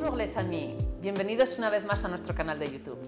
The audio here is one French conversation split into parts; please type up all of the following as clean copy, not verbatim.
Bonjour les amis, bienvenidos una vez más a nuestro canal de YouTube.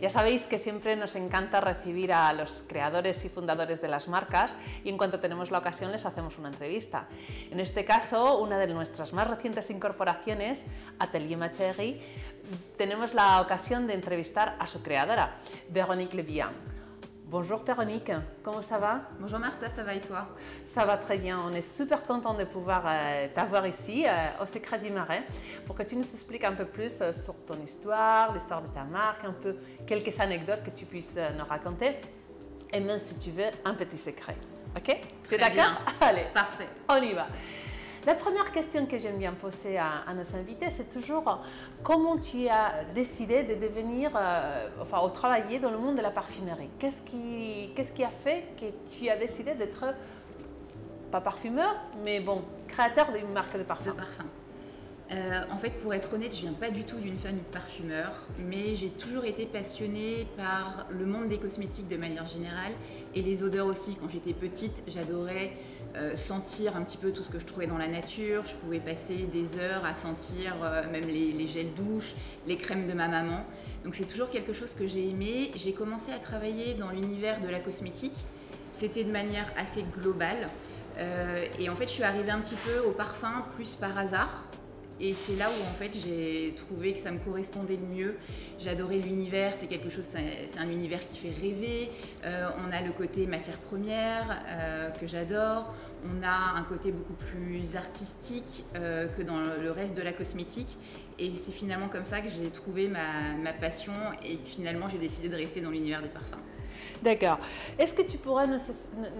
Ya sabéis que siempre nos encanta recibir a los creadores y fundadores de las marcas y en cuanto tenemos la ocasión les hacemos una entrevista. En este caso, una de nuestras más recientes incorporaciones, Atelier Materie, tenemos la ocasión de entrevistar a su creadora, Véronique Lebihan. Bonjour Véronique, comment ça va? Bonjour Martha, ça va et toi? Ça va très bien, on est super content de pouvoir t'avoir ici au Secret du Marais pour que tu nous expliques un peu plus sur ton histoire, l'histoire de ta marque, un peu quelques anecdotes que tu puisses nous raconter et même si tu veux un petit secret. Ok? Tu es d'accord? Allez, parfait. On y va. La première question que j'aime bien poser à nos invités, c'est toujours comment tu as décidé de devenir, ou travailler dans le monde de la parfumerie. Qu'est-ce qui a fait que tu as décidé d'être, pas parfumeur, mais bon, créateur d'une marque de parfum? En fait, pour être honnête, je viens pas du tout d'une famille de parfumeurs, mais j'ai toujours été passionnée par le monde des cosmétiques de manière générale et les odeurs aussi. Quand j'étais petite, j'adorais sentir un petit peu tout ce que je trouvais dans la nature. Je pouvais passer des heures à sentir même les gels douche, les crèmes de ma maman. Donc c'est toujours quelque chose que j'ai aimé. J'ai commencé à travailler dans l'univers de la cosmétique. C'était de manière assez globale. Et en fait, je suis arrivée un petit peu au parfum plus par hasard. Et c'est là où en fait j'ai trouvé que ça me correspondait le mieux. J'adorais l'univers, c'est quelque chose, c'est un univers qui fait rêver. On a le côté matière première que j'adore. On a un côté beaucoup plus artistique que dans le reste de la cosmétique. Et c'est finalement comme ça que j'ai trouvé ma passion et finalement j'ai décidé de rester dans l'univers des parfums. D'accord. Est-ce que tu pourrais nous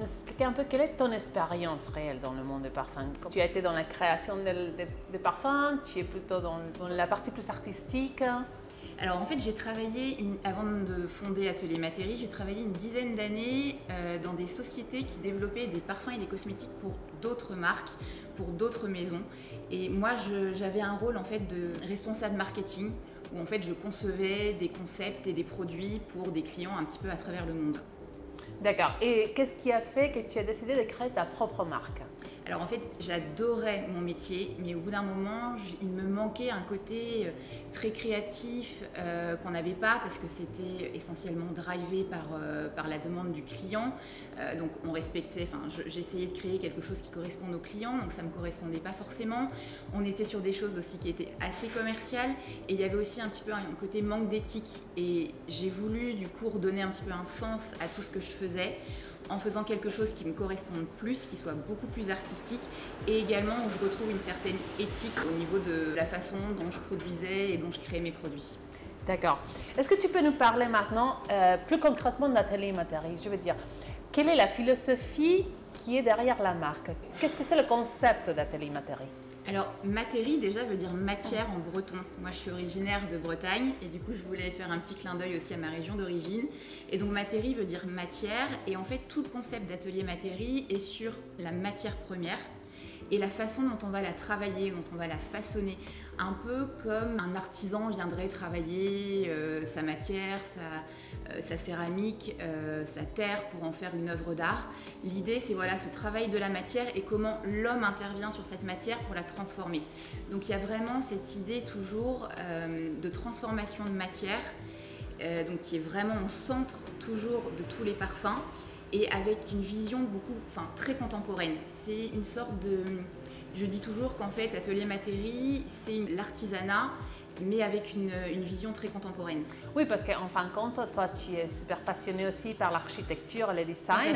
expliquer un peu quelle est ton expérience réelle dans le monde des parfums? Tu as été dans la création des parfums, tu es plutôt dans la partie plus artistique? Alors en fait j'ai travaillé, avant de fonder Atelier Materie, j'ai travaillé une dizaine d'années dans des sociétés qui développaient des parfums et des cosmétiques pour d'autres marques, pour d'autres maisons. Et moi j'avais un rôle en fait de responsable marketing, où en fait je concevais des concepts et des produits pour des clients un petit peu à travers le monde. D'accord. Et qu'est-ce qui a fait que tu as décidé de créer ta propre marque? Alors en fait, j'adorais mon métier, mais au bout d'un moment, il me manquait un côté très créatif qu'on n'avait pas parce que c'était essentiellement drivé par la demande du client. Donc on respectait, j'essayais de créer quelque chose qui corresponde aux clients, donc ça ne me correspondait pas forcément. On était sur des choses aussi qui étaient assez commerciales et il y avait aussi un petit peu un côté manque d'éthique. Et j'ai voulu du coup redonner un petit peu un sens à tout ce que je faisais, en faisant quelque chose qui me corresponde plus, qui soit beaucoup plus artistique et également où je retrouve une certaine éthique au niveau de la façon dont je produisais et dont je créais mes produits. D'accord. Est-ce que tu peux nous parler maintenant plus concrètement d'Atelier Materie? Je veux dire, quelle est la philosophie qui est derrière la marque? Qu'est-ce que c'est le concept d'Atelier Materie? Alors, Materie déjà veut dire matière en breton. Moi, je suis originaire de Bretagne et du coup, je voulais faire un petit clin d'œil aussi à ma région d'origine. Et donc, Materie veut dire matière. Et en fait, tout le concept d'Atelier Materie est sur la matière première et la façon dont on va la travailler, dont on va la façonner. Un peu comme un artisan viendrait travailler sa matière, sa céramique, sa terre pour en faire une œuvre d'art. L'idée, c'est voilà, ce travail de la matière et comment l'homme intervient sur cette matière pour la transformer. Donc il y a vraiment cette idée toujours de transformation de matière, donc qui est vraiment au centre toujours de tous les parfums. Et avec une vision très contemporaine. C'est une sorte de... Je dis toujours qu'en fait, Atelier Materie, c'est l'artisanat, mais avec une vision très contemporaine. Oui, parce qu'en fin de compte, toi, tu es super passionné aussi par l'architecture et le design.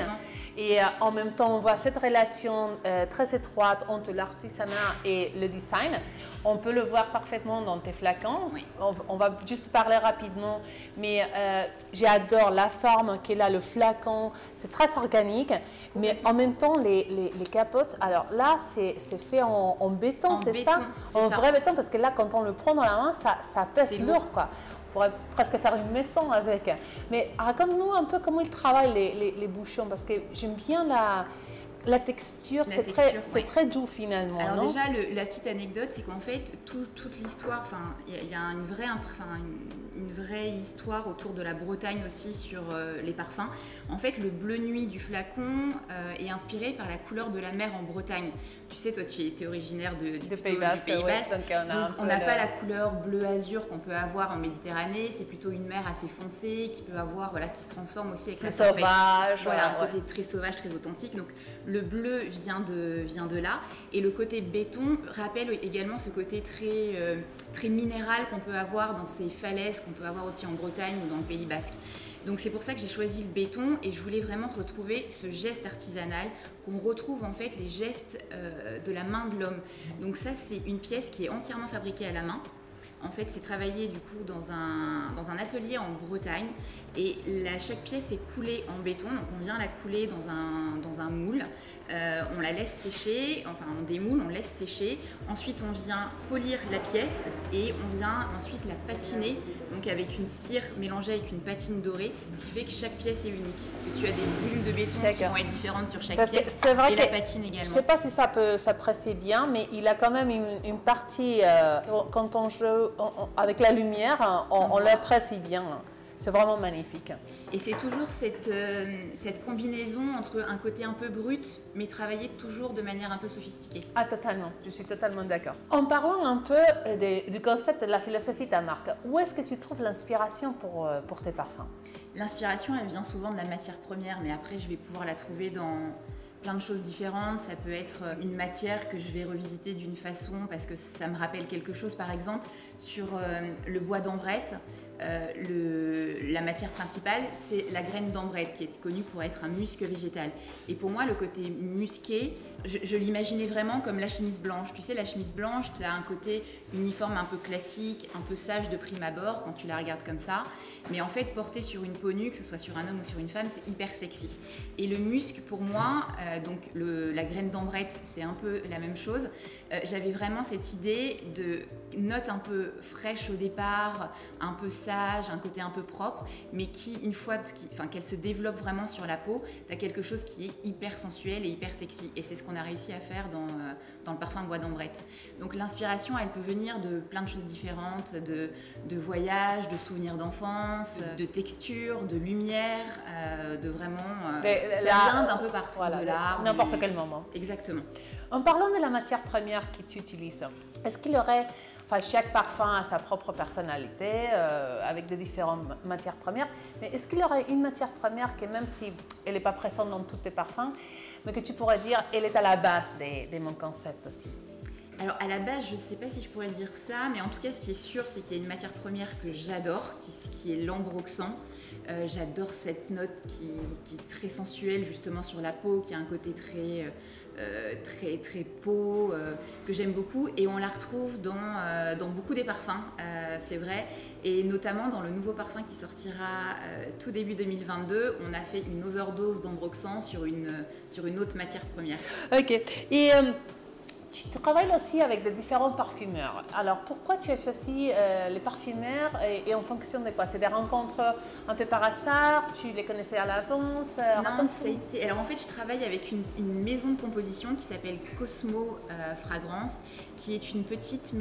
Et en même temps, on voit cette relation très étroite entre l'artisanat et le design. On peut le voir parfaitement dans tes flacons. Oui. On va juste parler rapidement, mais j'adore la forme qu'il a, le flacon. C'est très organique, mais en même temps, les capotes, alors là, c'est fait en béton, c'est ça? En vrai béton, parce que là, quand on le prend dans la main, ça pèse lourd, quoi. On pourrait presque faire une maison avec. Mais raconte-nous un peu comment il travaille les bouchons, parce que j'aime bien la texture, c'est très doux finalement. Alors non? déjà, la petite anecdote, c'est qu'en fait, toute l'histoire, il y a une une vraie histoire autour de la Bretagne aussi sur les parfums. En fait, le bleu nuit du flacon est inspiré par la couleur de la mer en Bretagne. Tu sais, toi, tu étais originaire du Pays Basque. Oui, donc on n'a pas la couleur bleu-azur qu'on peut avoir en Méditerranée. C'est plutôt une mer assez foncée qui peut avoir, voilà, qui se transforme aussi avec la tempête. Sauvage. Voilà, un côté très sauvage, très authentique. Donc, le bleu vient de là. Et le côté béton rappelle également ce côté très minéral qu'on peut avoir dans ces falaises, qu'on peut avoir aussi en Bretagne ou dans le Pays Basque. Donc c'est pour ça que j'ai choisi le béton et je voulais vraiment retrouver ce geste artisanal qu'on retrouve en fait les gestes de la main de l'homme. Donc ça c'est une pièce qui est entièrement fabriquée à la main. En fait, c'est travaillé du coup dans un atelier en Bretagne et chaque pièce est coulée en béton. Donc, on vient la couler dans un moule. On la laisse sécher, enfin on démoule, on laisse sécher. Ensuite, on vient polir la pièce et on vient ensuite la patiner. Donc avec une cire mélangée avec une patine dorée, ce qui fait que chaque pièce est unique. Parce que tu as des bulles de béton qui vont être différentes sur chaque pièce. C'est vrai et la patine également. Je ne sais pas si ça s'apprécie bien, mais il a quand même une partie, quand on joue avec la lumière, on l'apprécie bien. C'est vraiment magnifique. Et c'est toujours cette combinaison entre un côté un peu brut, mais travaillé toujours de manière un peu sophistiquée. Ah, totalement. Je suis totalement d'accord. En parlant un peu du concept de la philosophie de ta marque, où est-ce que tu trouves l'inspiration pour tes parfums? L'inspiration, elle vient souvent de la matière première, mais après, je vais pouvoir la trouver dans plein de choses différentes. Ça peut être une matière que je vais revisiter d'une façon parce que ça me rappelle quelque chose, par exemple, sur le bois d'ambrette. La matière principale, c'est la graine d'ambrette qui est connue pour être un musc végétal. Et pour moi, le côté musqué, je l'imaginais vraiment comme la chemise blanche. Tu sais, la chemise blanche, tu as un côté uniforme un peu classique, un peu sage de prime abord quand tu la regardes comme ça. Mais en fait, portée sur une peau nue, que ce soit sur un homme ou sur une femme, c'est hyper sexy. Et le musc, pour moi, donc la graine d'ambrette, c'est un peu la même chose. J'avais vraiment cette idée de note un peu fraîche au départ, un peu sage, un côté un peu propre, mais qui, une fois qu'elle se développe vraiment sur la peau, tu as quelque chose qui est hyper sensuel et hyper sexy. Et c'est ce qu'on a réussi à faire dans le parfum bois d'ambrette. Donc l'inspiration, elle peut venir de plein de choses différentes, de voyages, de souvenirs d'enfance, de textures, de lumière, de vraiment... ça vient d'un peu partout, voilà, de l'art. N'importe quel moment. Exactement. En parlant de la matière première que tu utilises, est-ce qu'il y aurait, enfin chaque parfum a sa propre personnalité avec des différentes matières premières, mais est-ce qu'il y aurait une matière première que même si elle n'est pas présente dans tous tes parfums, mais que tu pourrais dire elle est à la base de mon concept aussi? Alors à la base, je ne sais pas si je pourrais dire ça, mais en tout cas ce qui est sûr, c'est qu'il y a une matière première que j'adore, qui est l'ambroxan. J'adore cette note qui est très sensuelle justement sur la peau, qui a un côté très peau, que j'aime beaucoup, et on la retrouve dans beaucoup des parfums, c'est vrai, et notamment dans le nouveau parfum qui sortira tout début 2022, on a fait une overdose d'ambroxan sur une autre matière première. Ok, et tu travailles aussi avec des différents parfumeurs. Alors pourquoi tu as choisi les parfumeurs et en fonction de quoi? C'est des rencontres un peu par hasard? Tu les connaissais à l'avance? Non, alors en fait je travaille avec une maison de composition qui s'appelle Cosmo Fragrance, qui est une plus petite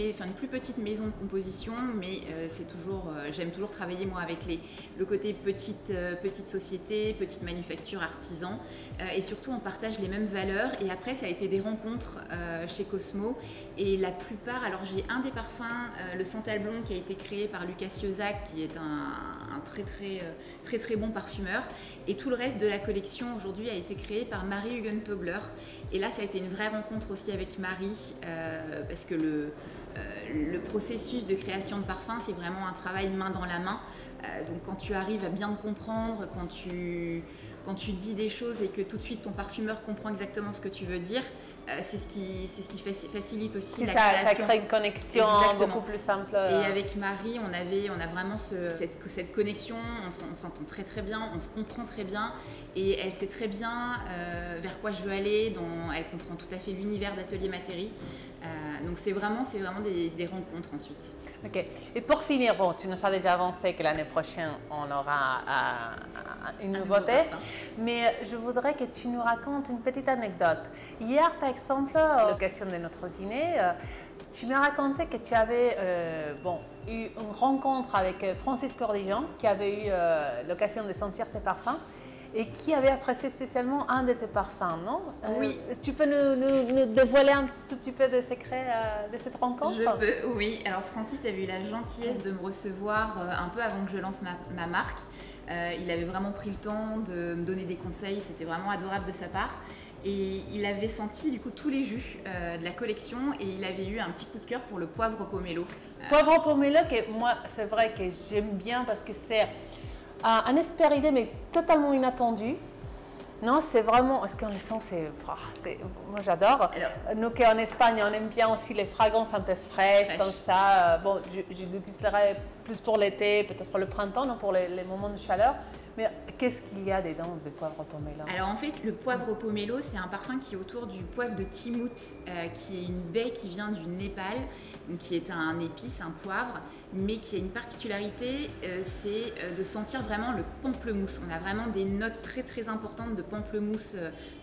maison de composition, mais j'aime toujours travailler moi avec le côté petite société, petite manufacture, artisan, et surtout on partage les mêmes valeurs. Et après ça a été des rencontres chez Cosmo, et la plupart, alors j'ai un des parfums, le Santal Blond, qui a été créé par Lucas Iozac, qui est un très bon parfumeur, et tout le reste de la collection aujourd'hui a été créé par Marie Hugentobler. Et là ça a été une vraie rencontre aussi avec Marie, parce que le processus de création de parfum, c'est vraiment un travail main dans la main. Donc quand tu arrives à bien te comprendre, quand tu dis des choses et que tout de suite ton parfumeur comprend exactement ce que tu veux dire, c'est ce qui facilite aussi la création. Ça crée une connexion beaucoup plus simple. Et avec Marie, on a vraiment cette connexion, on s'entend très bien, on se comprend très bien, et elle sait très bien vers quoi je veux aller, elle comprend tout à fait l'univers d'Atelier Matéri. Donc c'est vraiment des rencontres ensuite. Ok. Et pour finir, bon, tu nous as déjà avancé que l'année prochaine on aura une nouveauté, mais je voudrais que tu nous racontes une petite anecdote. Hier, par exemple, à l'occasion de notre dîner, tu m'as raconté que tu avais eu une rencontre avec Francis Cordijan, qui avait eu l'occasion de sentir tes parfums et qui avait apprécié spécialement un de tes parfums, non? Oui. Tu peux nous dévoiler un tout petit peu des secrets de cette rencontre? Je peux, oui. Alors Francis avait eu la gentillesse de me recevoir un peu avant que je lance ma marque. Il avait vraiment pris le temps de me donner des conseils, c'était vraiment adorable de sa part. Et il avait senti du coup tous les jus de la collection et il avait eu un petit coup de cœur pour le poivre pomelo. Poivre pomelo, que moi c'est vrai que j'aime bien parce que c'est un hespéridé mais totalement inattendu. Non, c'est vraiment, ce qu'on le sent, moi j'adore. Nous qui en Espagne, on aime bien aussi les fragrances un peu fraîches, comme ça. Bon, je l'utiliserai plus pour l'été, peut-être le printemps, non, pour les moments de chaleur. Mais qu'est-ce qu'il y a dedans de poivre pomelo? Alors en fait, le poivre pomelo, c'est un parfum qui est autour du poivre de Timut, qui est une baie qui vient du Népal, donc qui est un épice, un poivre, mais qui a une particularité, c'est de sentir vraiment le pamplemousse. On a vraiment des notes très très importantes de pamplemousse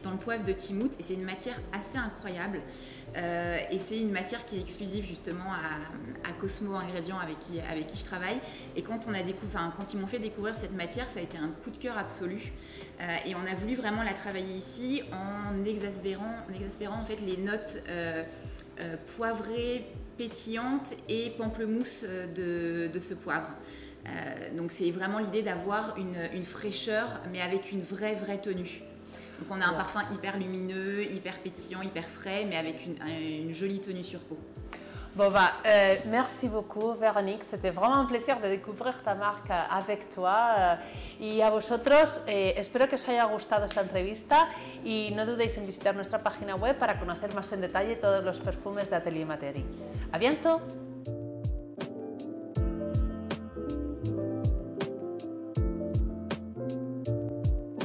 dans le poivre de Timut et c'est une matière assez incroyable. Et c'est une matière qui est exclusive justement à Cosmo Ingrédients avec qui je travaille. Et quand ils m'ont fait découvrir cette matière, ça a été un coup de cœur absolu. Et on a voulu vraiment la travailler ici en exaspérant en fait les notes poivrées, pétillantes et pamplemousse de ce poivre. Donc c'est vraiment l'idée d'avoir une fraîcheur mais avec une vraie tenue. Donc on a un parfum hyper lumineux, hyper pétillant, hyper frais, mais avec une jolie tenue sur peau. Bon, merci beaucoup, Véronique. C'était vraiment un plaisir de découvrir ta marque avec toi. Y a vosotros, espero que os haya gustado esta entrevista y no dudéis en visitar nuestra página web para conocer más en detalle todos los perfumes de Atelier Materi. ¡A bientôt!